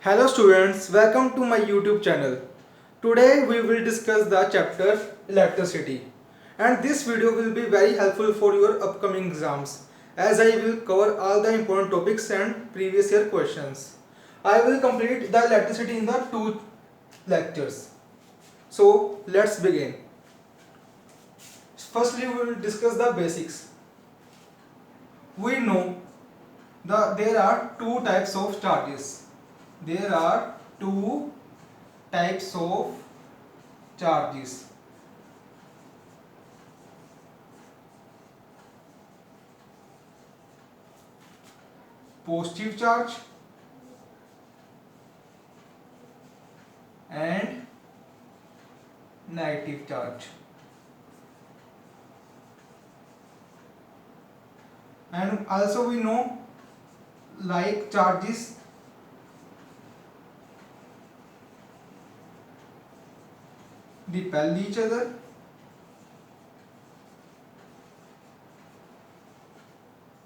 Hello students, welcome to my YouTube channel. Today we will discuss the chapter electricity, and this video will be very helpful for your upcoming exams as I will cover all the important topics and previous year questions. I will complete the electricity in the two lectures. So let's begin. Firstly we will discuss the basics. We know there are two types of charges. There are two types of charges. Positive charge and negative charge. And also we know like charges repel each other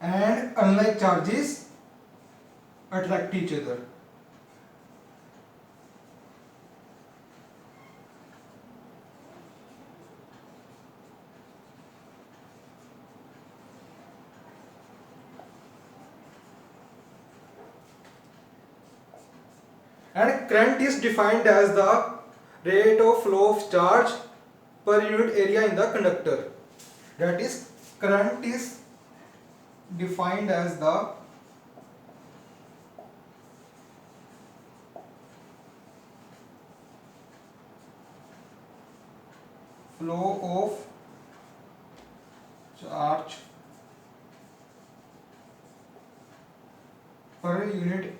and unlike charges attract each other. And current is defined as the rate of flow of charge per unit area in the conductor. That is, current is defined as the flow of charge per unit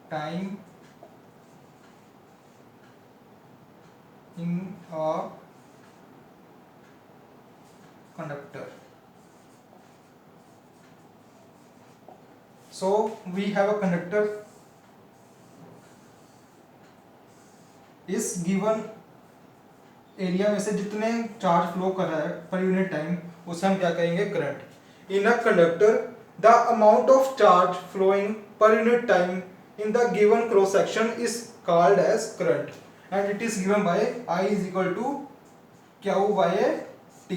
time in a conductor. So we have a conductor. इस given area में से जितने charge flow कर रहा है पर unit time उसे हम क्या कहेंगे current. In a conductor the amount of charge flowing per unit time in the given cross section is called as current and it is given by I is equal to Q by T,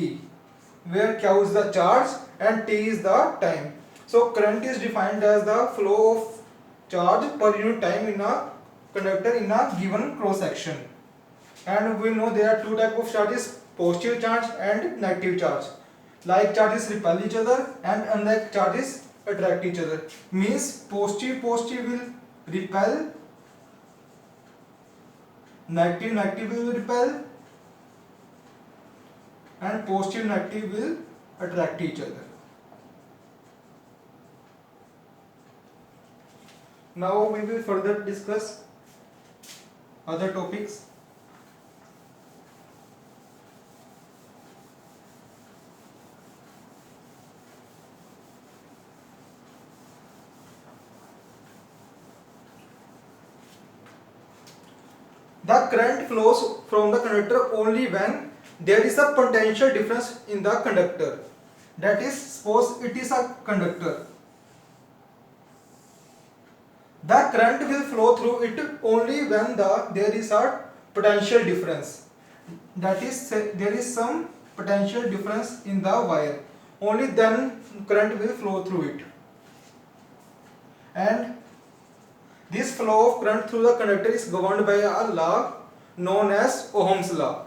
where Q is the charge and T is the time. So current is defined as the flow of charge per unit time in a conductor in a given cross section. And we know there are two types of charges, positive charge and negative charge. Like charges repel each other and unlike charges attract each other. Means positive will repel, negative will repel, and negative will attract each other. Now we will further discuss other topics. The current flows from the conductor only when there is a potential difference in the conductor. That is, suppose it is a conductor. The current will flow through it only when there is a potential difference. That is, there is some potential difference in the wire. Only then current will flow through it. And this flow of current through the conductor is governed by a law known as Ohm's law.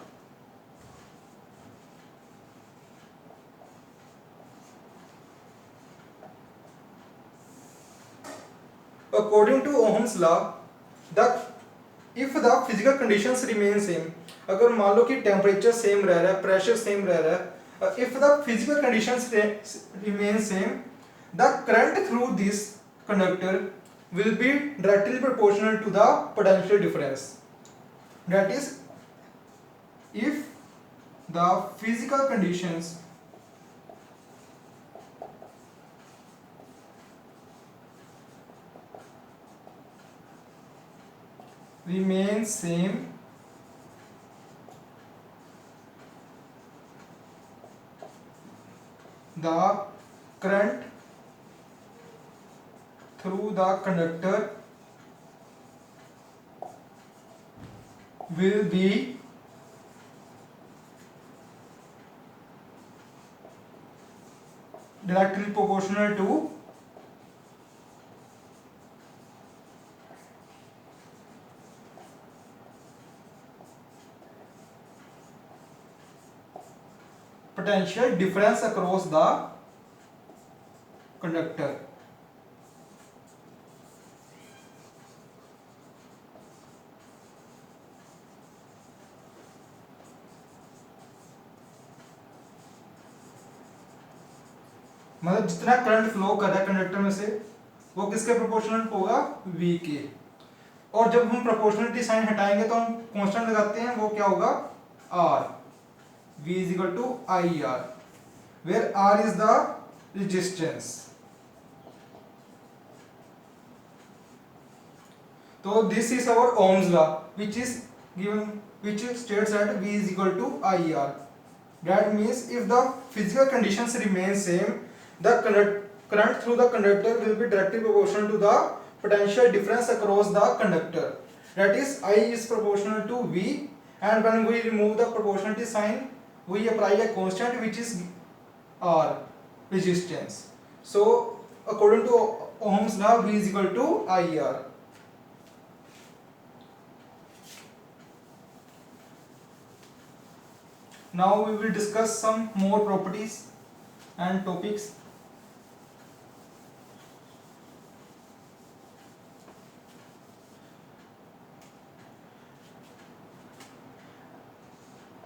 According to Ohm's law, if the physical conditions remain same, अगर मान लो कि temperature same रह रहा है, pressure same रह रहा है, if the physical conditions remain same, the current through this conductor will be directly proportional to the potential difference. That is, if the physical conditions remain same, the current through the conductor will be directly proportional to potential difference across the conductor. मतलब जितना current flow कर रहा है conductor में से वो किसके proportional होगा, V के। और जब हम प्रोपोर्शनलिटी साइन हटाएंगे तो हम कांस्टेंट लगाते हैं, वो क्या होगा, R, V is equal to IR, where R is the resistance. तो this is our Ohm's law which is given, which states that V is equal to IR. That means if the physical conditions remain same, the current through the conductor will be directly proportional to the potential difference across the conductor. That is, I is proportional to V, and when we remove the proportionality sign, we apply a constant which is R, resistance. So according to Ohm's law, V is equal to IR. Now we will discuss some more properties and topics.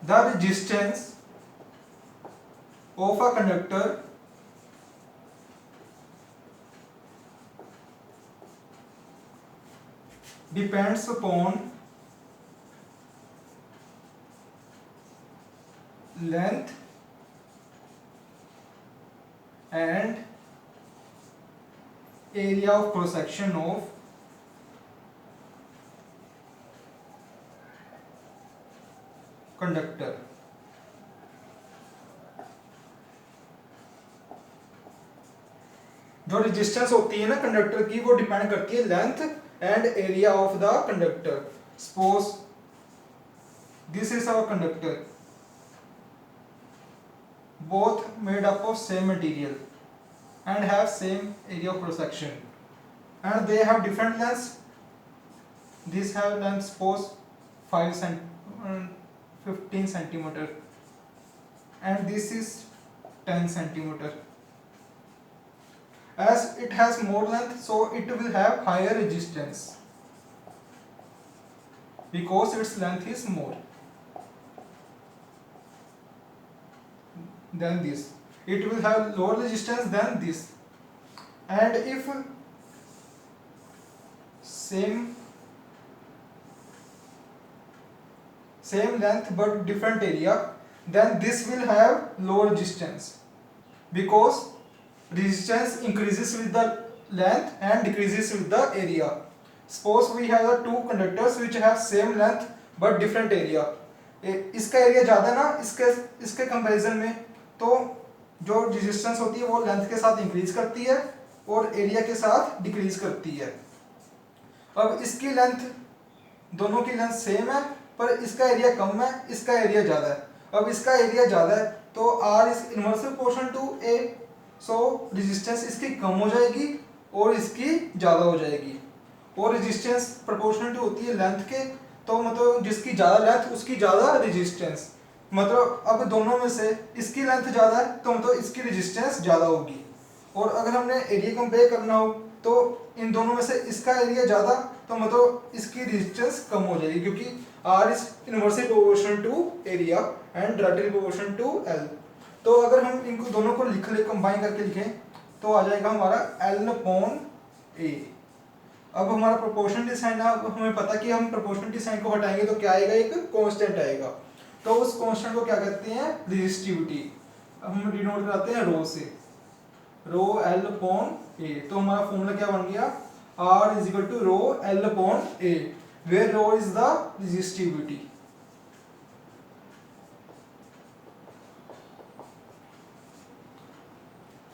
The resistance of a conductor depends upon length and area of cross section of conductor. जो resistance होती है ना conductor की, वो depend करती है length and area of the conductor. Suppose this is our conductor, both made up of same material and have same area of cross section, and they have different lengths. These have length suppose 15 centimeter, and this is 10 centimeter. As it has more length, so it will have higher resistance because its length is more than this. It will have lower resistance than this. And if same length but different area, then this will have lower resistance because resistance increases with the length and decreases with the area. Suppose we have the two conductors which have same length but different area. इसका area ज़्यादा ना इसके comparison में, तो जो resistance होती है वो लेंथ के साथ इंक्रीज करती है और एरिया के साथ डिक्रीज करती है. अब इसकी लेंथ, दोनों की लेंथ सेम है पर इसका एरिया कम है, इसका एरिया ज़्यादा है. अब इसका एरिया ज़्यादा है तो R is inversely proportional to A, so resistance इसकी कम हो जाएगी और इसकी ज़्यादा हो जाएगी. और रेजिस्टेंस प्रोपोर्शनल होती है लेंथ के, तो मतलब जिसकी ज़्यादा लेंथ उसकी ज़्यादा रेजिस्टेंस. मतलब अब दोनों में से इसकी लेंथ ज़्यादा है तो मतलब इसकी रेजिस्टेंस ज़्यादा होगी. और अगर हमने एरिया कंपेयर करना हो तो इन दोनों में से इसका एरिया ज़्यादा, तो मतलब इसकी रेजिस्टेंस कम हो जाएगी क्योंकि R is inversely proportional to area and directly proportional to L. तो अगर हम इनको दोनों को लिख ले, कंबाइन करके लिखें, तो आ जाएगा हमारा L/A. अब हमारा प्रोपोर्शनलिटी साइन, अब हमें पता कि हम प्रोपोर्शनलिटी साइन को हटाएंगे तो क्या आएगा, एक कांस्टेंट आएगा. तो उस कांस्टेंट को क्या कहते हैं, रेजिस्टिविटी. हम डिनोट कराते हैं रो से, रो L/A. तो हमारा फॉर्मूला क्या बन गया, R is equal to rho L/A, where rho is the resistivity.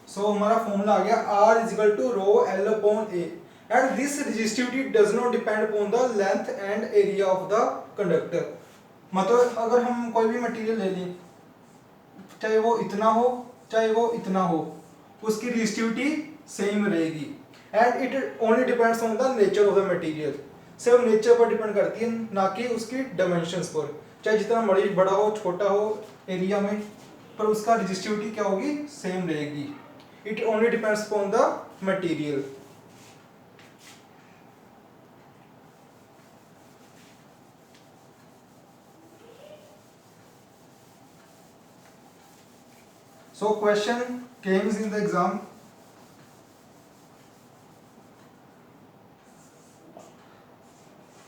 So so हमारा फॉर्मूला आ गया R is equal to rho L upon A and this resistivity does not depend upon the length and area of the conductor. मतलब अगर हम कोई भी material ले लें, चाहे वो इतना हो चाहे वो इतना हो, उसकी रेजिस्टिविटी सेम रहेगी and it only depends on the nature of the material. सिर्फ नेचर पर डिपेंड करती है, ना कि उसकी डायमेंशंस पर। चाहे जितना बड़ा हो छोटा हो एरिया में, पर उसका रेजिस्टिविटी क्या होगी, सेम रहेगी। It only depends upon the material. So question came in the exam.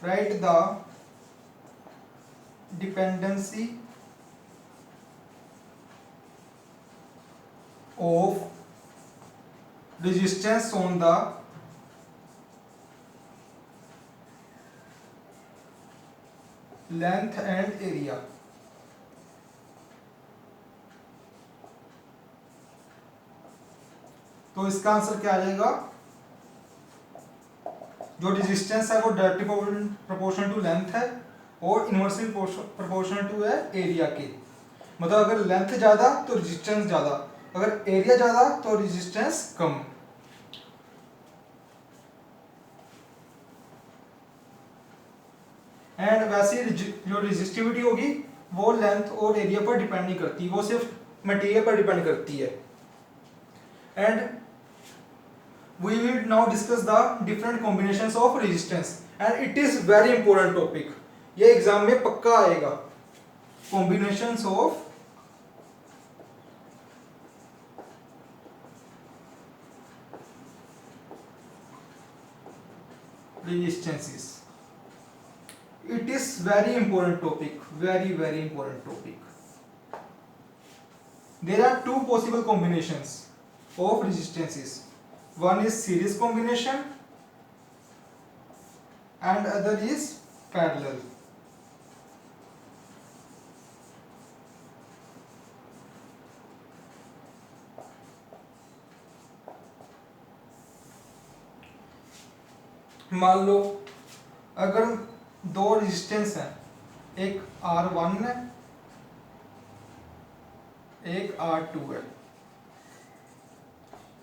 Write the dependency of resistance on the length and area. तो इसका आंसर क्या आ जाएगा, जो रेजिस्टेंस है वो डायरेक्टली प्रोपोर्शनल टू लेंथ है और इनवर्सली प्रोपोर्शनल टू है एरिया के। मतलब अगर लेंथ ज्यादा तो रेजिस्टेंस ज्यादा, अगर एरिया ज्यादा तो रेजिस्टेंस कम। एंड वैसे जो रेजिस्टिविटी होगी वो लेंथ और एरिया पर डिपेंड नहीं करती, वो सिर्फ मटेरियल पर डिपेंड करती है। And we will now discuss the different combinations of resistance and it is very important topic, ये एग्जाम में पक्का आएगा। combinations of resistances, it is very important topic, very very important topic। there are two possible combinations of resistances, one is series combination and other is parallel। मान लो अगर दो resistance हैं, एक R1 है एक R2 है,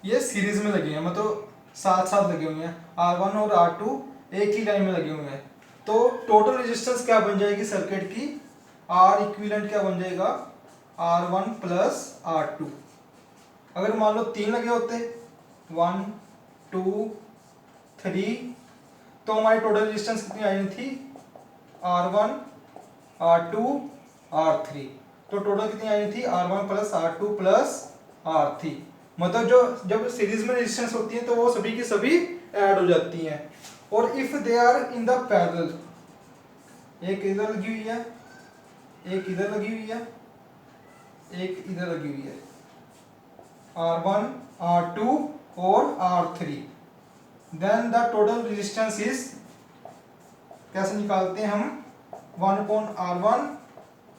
ये सीरीज में लगे हैं, मतलब साथ साथ लगे हुए हैं, R1 और R2 एक ही लाइन में लगे हुए हैं। तो टोटल रेजिस्टेंस क्या बन जाएगी सर्किट की, R इक्विवेलेंट क्या बन जाएगा, R1 प्लस R2। अगर मान लो तीन लगे होते 1 2 3, तो हमारी टोटल रेजिस्टेंस कितनी आई थी, R1 R2 R3। तो टोटल कितनी आई थी, R1 plus R2 plus R3। मतलब जो जब सीरीज में रेजिस्टेंस होती है तो वो सभी की सभी ऐड हो जाती हैं। और if they are in the parallel, एक इधर लगी हुई है एक इधर लगी हुई है एक इधर लगी हुई है, R1 R2 और R3, then the total resistance is, कैसे निकालते हैं हम, 1/R1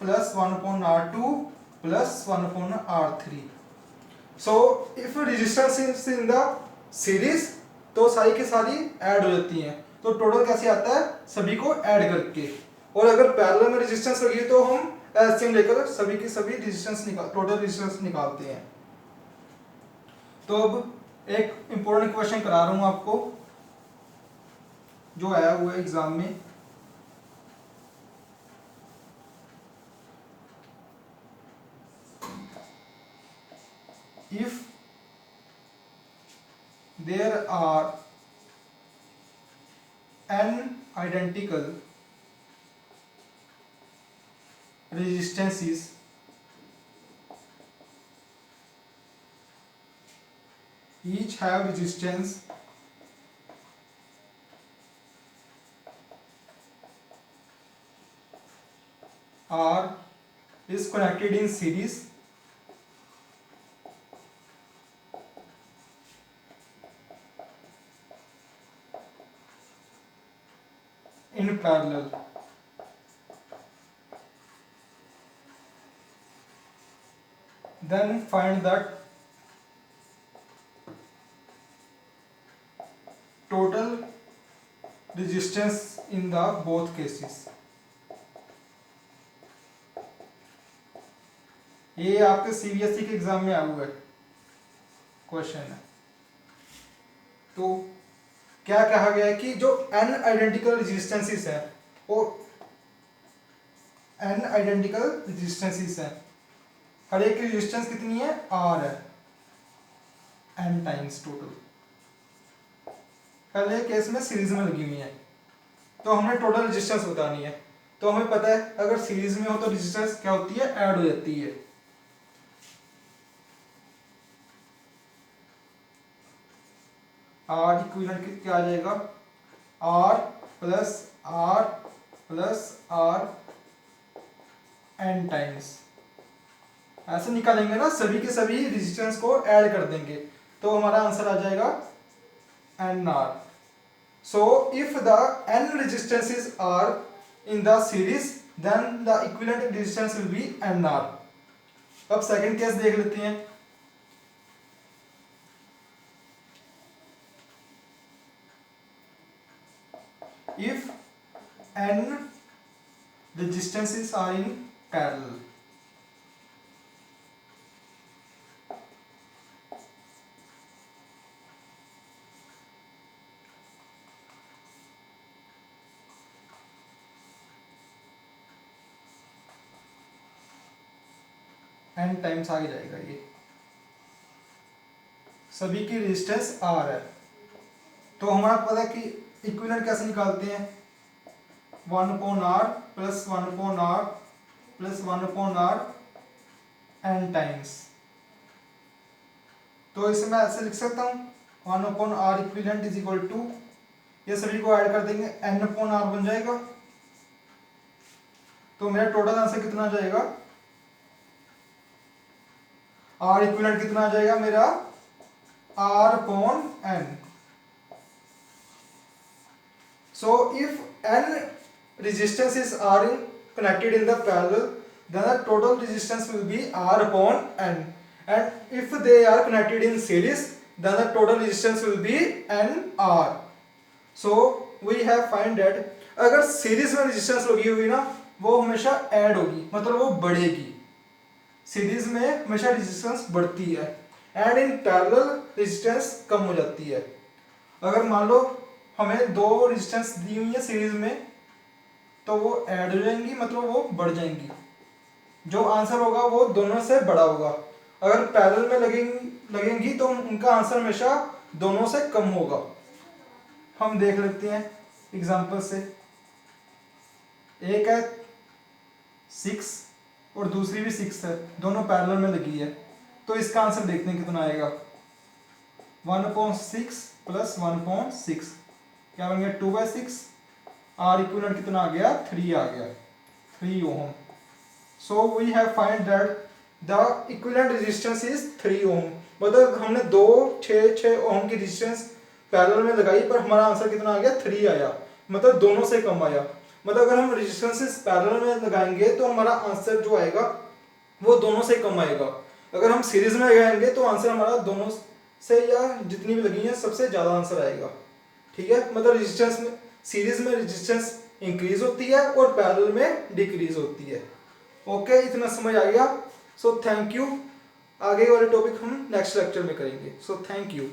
plus 1/R2 plus 1/R3। So if resistance is in the series तो सारी की सारी ऐड हो जाती हैं, तो टोटल कैसे आता है, सभी को ऐड करके। और अगर पैरेलल में रेजिस्टेंस लगी तो हम एलसीएम लेकर सभी की सभी रेजिस्टेंस टोटल रेजिस्टेंस निकालते हैं। तो अब एक इंपॉर्टेंट क्वेश्चन करा रहा हूं आपको जो आया हुआ है एग्जाम में। If there are n identical resistances each have resistance R is connected in series in parallel, then find that total resistance in the both cases. ये आपके सीबीएसई के एग्जाम में आया हुआ है क्वेश्चन है। तो क्या कहा गया है कि जो n आइडेंटिकल रेजिस्टेंसेस है वो n आइडेंटिकल रेजिस्टेंसेस है, हर एक की रेजिस्टेंस कितनी है, r है, n टाइम्स टोटल। पहले केस में सीरीज में लगी हुई है, तो हमने टोटल रेजिस्टेंस बतानी है। तो हमें पता है अगर सीरीज में हो तो रेजिस्टेंस क्या होती है, ऐड हो जाती है। आर इक्विवेलेंट क्या आ जाएगा, R plus R n times. ऐसे निकालेंगे ना, सभी के सभी रेजिस्टेंस को ऐड कर देंगे तो हमारा आंसर आ जाएगा n R. So if the n resistances are in the series then the equivalent resistance will be nr। अब सेकंड केस देख लेते हैं। If n resistances are in parallel, n times आगे जाएगा, ये सभी की रेजिस्टेंस r है। तो हमारा पता है कि इक्विवेलेंट कैसे निकालते हैं, 1/r plus 1/r plus 1/r n times. तो इसे मैं ऐसे लिख सकता हूँ 1/r equivalent is equal to, ये सभी को ऐड कर देंगे n/r बन जाएगा। तो मेरा टोटल आंसर कितना आ जाएगा, r इक्विवेलेंट कितना आ जाएगा मेरा, r/n। So if n resistances are connected in the parallel, then the total resistance will be r/n, and if they are connected in series, then the total resistance will be nr। So we have find that अगर series में resistance लगी हुई ना, वो हमेशा add होगी, मतलब वो बढ़ेगी। सीरीज में हमेशा रेजिस्टेंस बढ़ती है, एंड इन पैरेलल रेजिस्टेंस कम हो जाती है। अगर मान लो हमें दो रेजिस्टेंस दी हुई है सीरीज में, तो वो ऐड हो जाएंगी, मतलब वो बढ़ जाएंगी। जो आंसर होगा वो दोनों से बड़ा होगा। अगर पैरेलल में लगेंगी तो उनका आंसर हमेशा दोनों से कम होगा। हम देख लेते हैं एग्जांपल से। एक है 6 और दूसरी भी 6 है, दोनों पैरेलल में लगी है, तो इसका आंसर देखते हैं कितना आएगा। 1/6 प्लस 1/6 क्या बन गया, 2/6। आर इक्विवेलेंट कितना आ गया, 3 आ गया, 3 ohm. So we have find that the equivalent resistance is 3 ohm. मतलब हमने 6 ओम की रेजिस्टेंस पैरेलल में लगाई, पर हमारा आंसर कितना आ गया, 3 आया, मतलब दोनों से कम आया। मतलब अगर हम रेजिस्टेंसेस पैरेलल में लगाएंगे तो हमारा आंसर जो आएगा वो दोनों से कम आएगा। अगर हम सीरीज में लगाएंगे तो आंसर हमारा दोनों से या जितनी भी लगी है सबसे ज्यादा आंसर आएगा। ठीक है, मतलब रेजिस्टेंस में, सीरीज में रेजिस्टेंस इंक्रीज होती है और पैरेलल में डिक्रीज होती है। ओके, इतना समझ आ गया। So thank you. आगे वाले टॉपिक हम नेक्स्ट लेक्चर में करेंगे। So thank you.